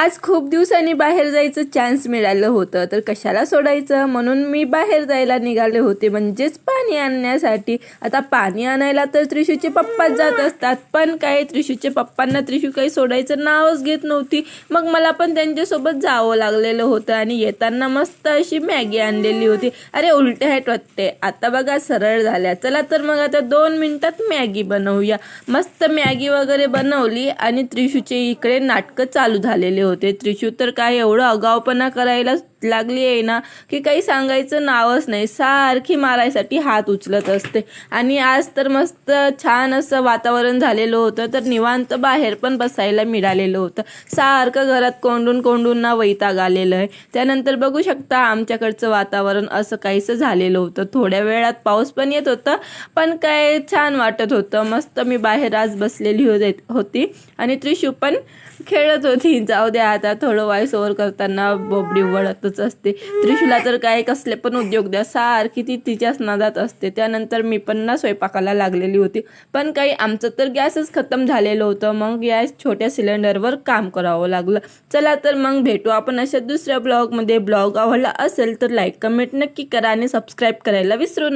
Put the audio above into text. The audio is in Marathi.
आज खूप दिवसांनी बाहेर जायचं चान्स मिळालं होतं, तर कशाला सोडायचं म्हणून मी बाहेर जायला निघाले होते, म्हणजेच पाणी आणण्यासाठी. आता पाणी आणायला तर त्रिशूचे पप्पाच जात असतात, पण काय त्रिशूचे पप्पांना त्रिशू काही सोडायचं नावच घेत नव्हती. मग मला पण त्यांच्यासोबत जावं लागलेलं होतं आणि येताना मस्त अशी मॅगी आणलेली होती. अरे उलटे आहेत वाटते, आता बघा सरळ झाल्या. चला तर मग आता 2 मिनिटात मॅगी बनवूया. मस्त मॅगी वगैरे बनवली आणि त्रिशूचे इकडे नाटकं चालू झालेले होते. त्रिशू तर काय एवढं आगाऊपणा करायला लागली आहे ना, की काही सांगायचं नावच नाही. सारखी मारायसाठी हात उचलत असते. आणि आज तर मस्त छान असं वातावरण झालेलं होतं, तर निवांत बाहेर पण बसायला मिळालेलं होतं. सारखं घरात कोंडून कोंडून ना वैताग आलेलं आहे. त्यानंतर बघू शकता आमच्याकडचं वातावरण असं काहीसं झालेलं होतं. थोड्या वेळात पाऊस पण येत होता, पण काय छान वाटत होतं. मस्त मी बाहेर आज बसलेली होती आणि त्रिशू पण खेळत होती. जाऊ द्या, आता थोडं वॉइस ओव्हर करताना बोबडी वळतच असते. त्रिशूला तर काय कसले पण उद्योग द्या, सारखी ती तिच्याच नादात असते. त्यानंतर मी पण ना स्वयंपाकाला लागलेली होती, पण काही आमचं तर गॅसच खतम झालेलं होतं. मग या छोट्या सिलेंडरवर काम करावं लागलं. चला तर मग भेटू आपण अशा दुसऱ्या ब्लॉगमध्ये. ब्लॉग आवडला असेल तर लाईक कमेंट नक्की करा आणि सबस्क्राईब करायला विसरू नका.